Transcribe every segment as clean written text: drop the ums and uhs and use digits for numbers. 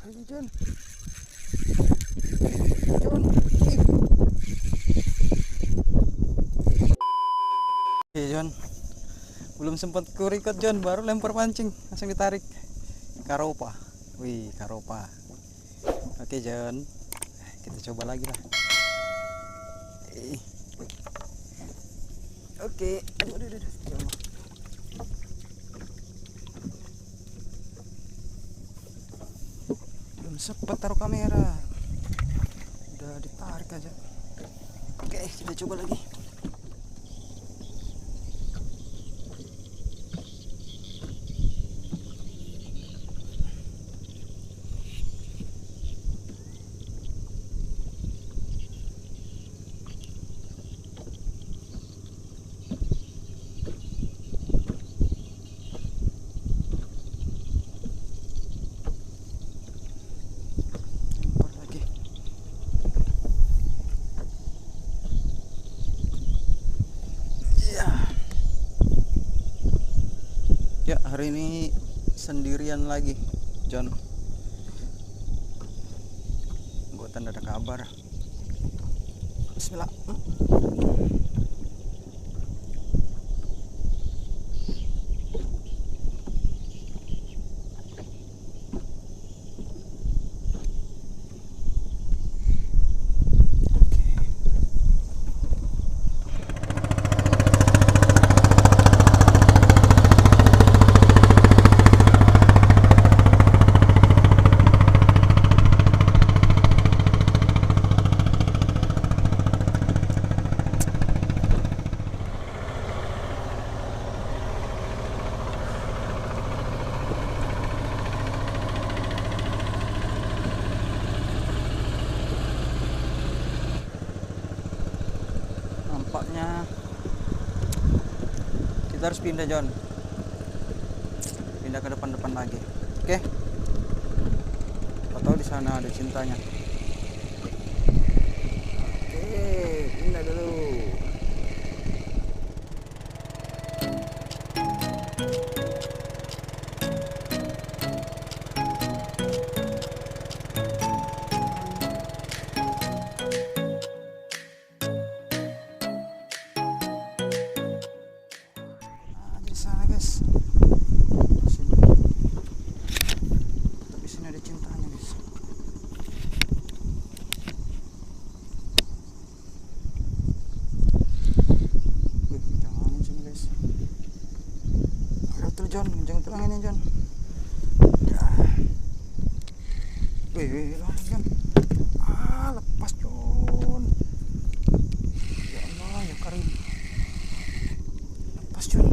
Ayo John. John. Oke John. Belum sempat ku record John, baru lempar pancing, langsung ditarik. Karopa. Wih, karopa. Oke John. Kita coba lagi lah. Oke. Aduh. Belum sempat taruh kamera. Udah ditarik aja. Oke, kita coba lagi. Ya, hari ini sendirian lagi, John. Buatan ada kabar. Bismillah. Nampaknya kita harus pindah John, pindah ke depan lagi. Oke, atau di sana ada cintanya. Oke, pindah dulu. Sana guys, sini. Tapi sini ada cintanya guys. Jangan sini guys. Betul John, jangan telangannya John. Ya. Langsung John. Lepas John. Ya Allah, ya Karim. Lepas John.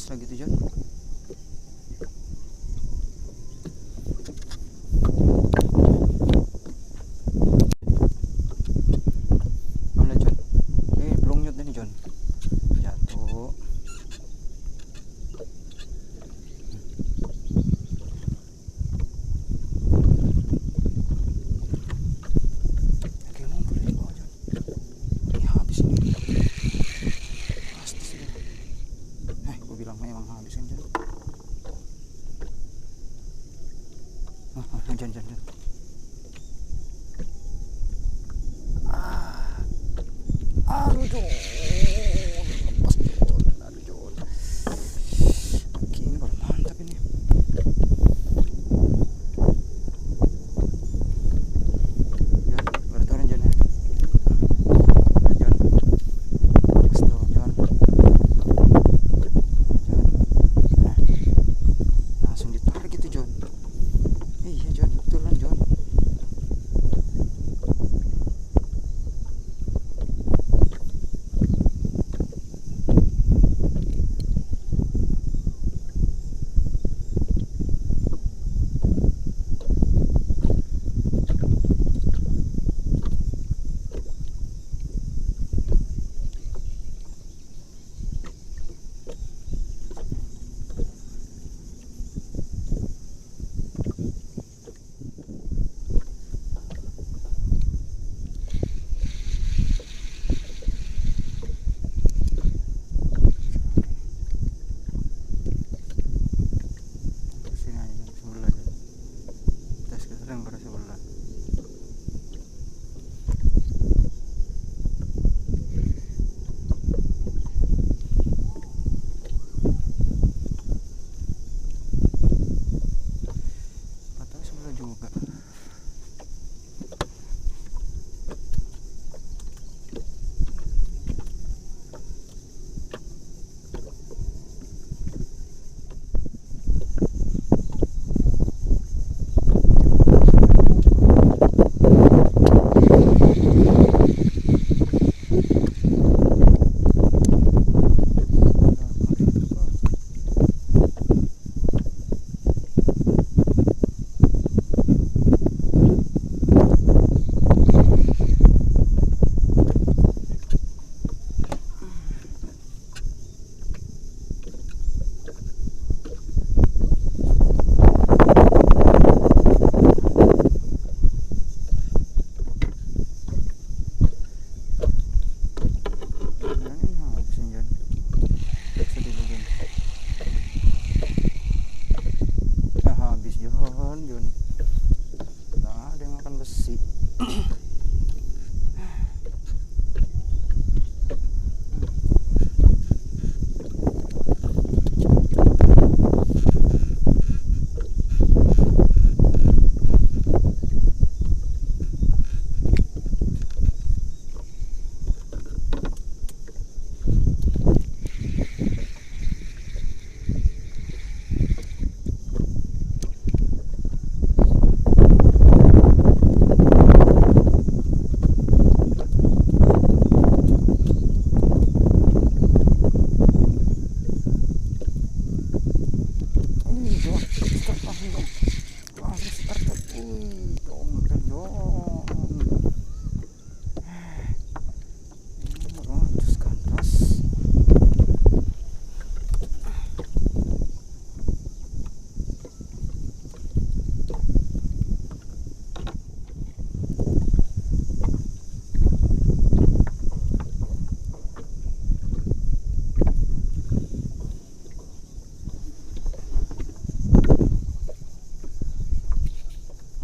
lagi tuh Jon. Mana Jon? Belum nyut ini Jon. Jatuh. Jangan. Aduh Jon, lepas Jon, aduh Jon. Oke, ini baru mantap ini. Jon, baru turun Jon ya. Jon, next turun Jon. Nah, langsung ditarik itu Jon. Iya Jon, betulan Jon.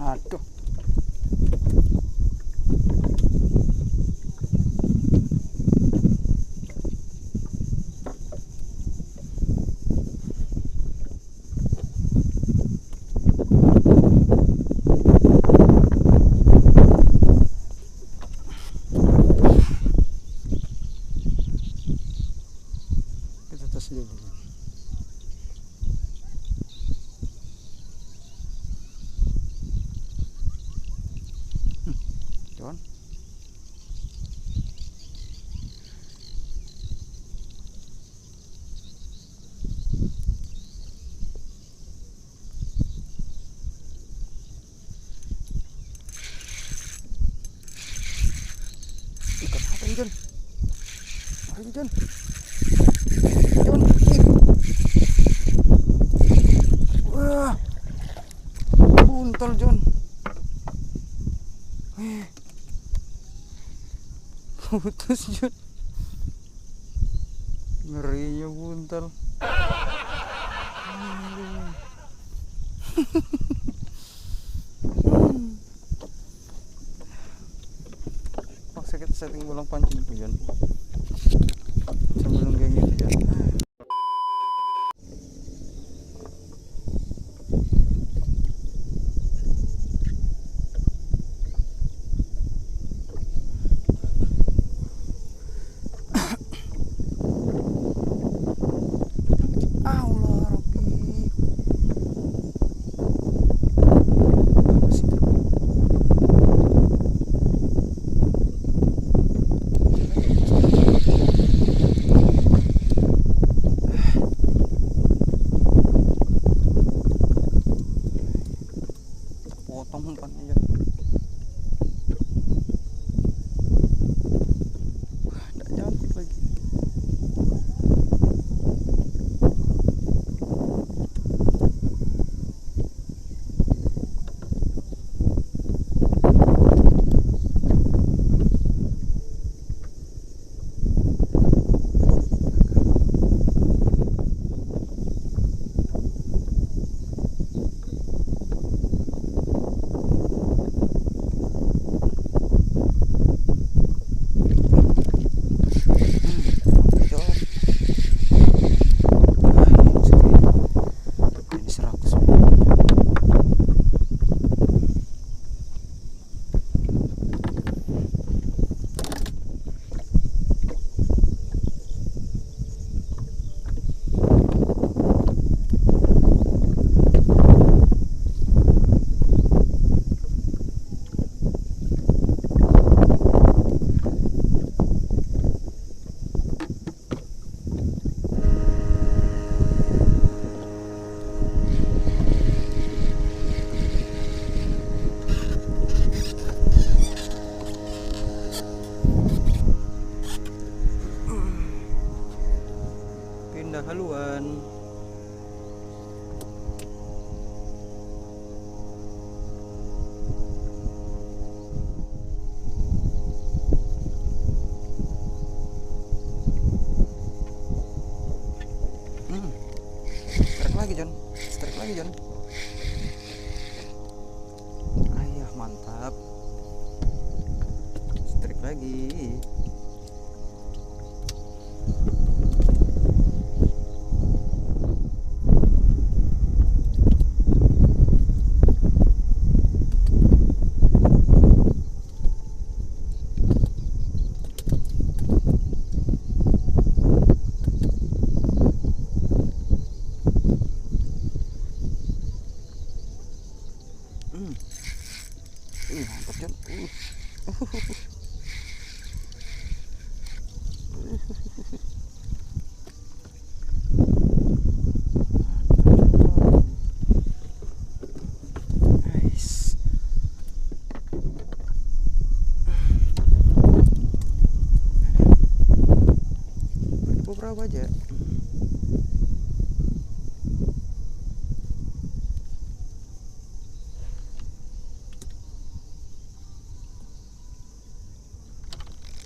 Aduh. Kita tes dulu. Jon. buntal John. Putus John. Ngerinya buntal. Paksa kita setting ulang pancing tuh John. Sambil nungguin itu John. Potong umpannya John. Nggak cantik lagi. Pindah haluan. Strike lagi John. Strike lagi John. Ayah mantap. Strike lagi. Mantap John. Nice. Beberapa aja.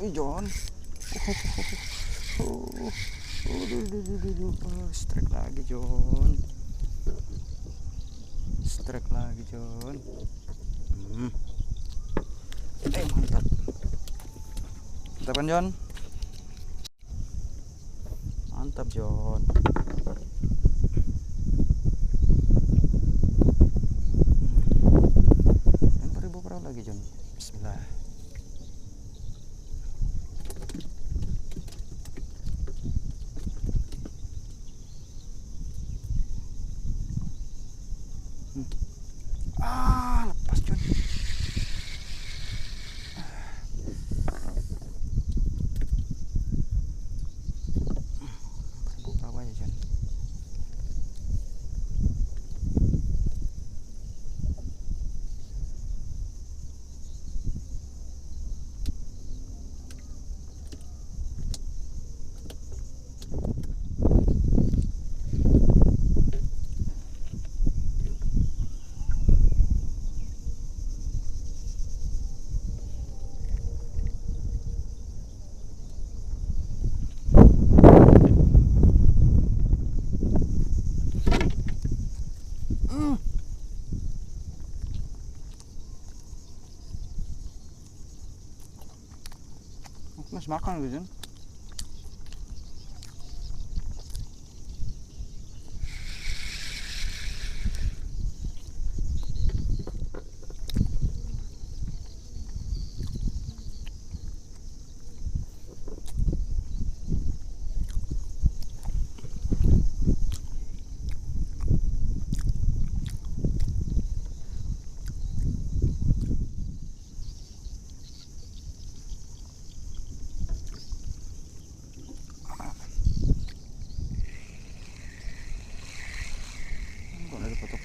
John. Strike lagi John. Strike lagi John. Mantap. Mantap kan John? Mantap John. Lempar ribu perahu lagi John. Bismillah. Lepas John. Buka apa ya John? habis makan gitu Jon.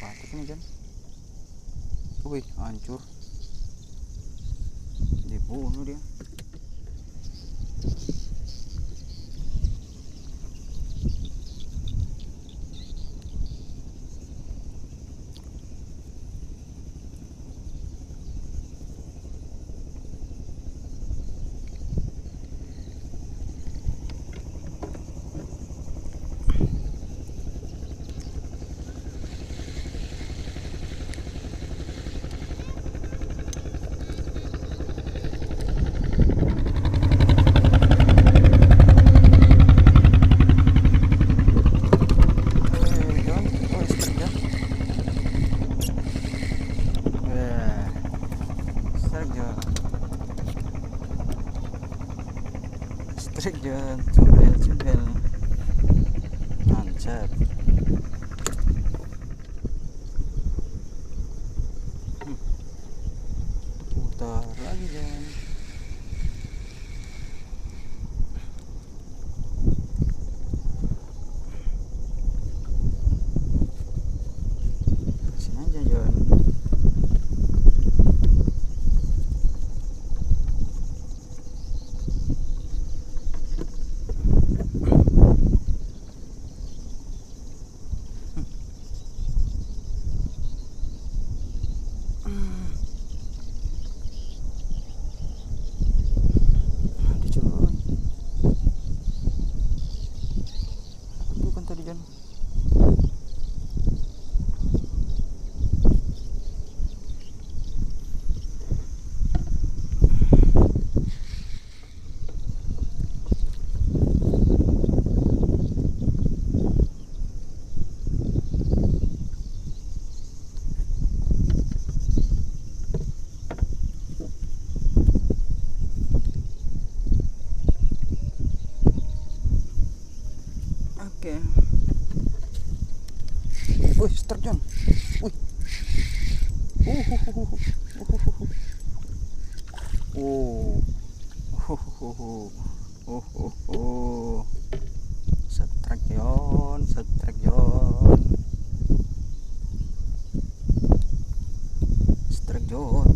Patok ini Jan. Wih, hancur. Dibunuh dia. Strik Jon, cumpel mantap. Putar lagi Jon. Sini aja Jon. Oke. Wih, start Jon. Wih. Setrek Jon, setrek Jon. Setrek Jon.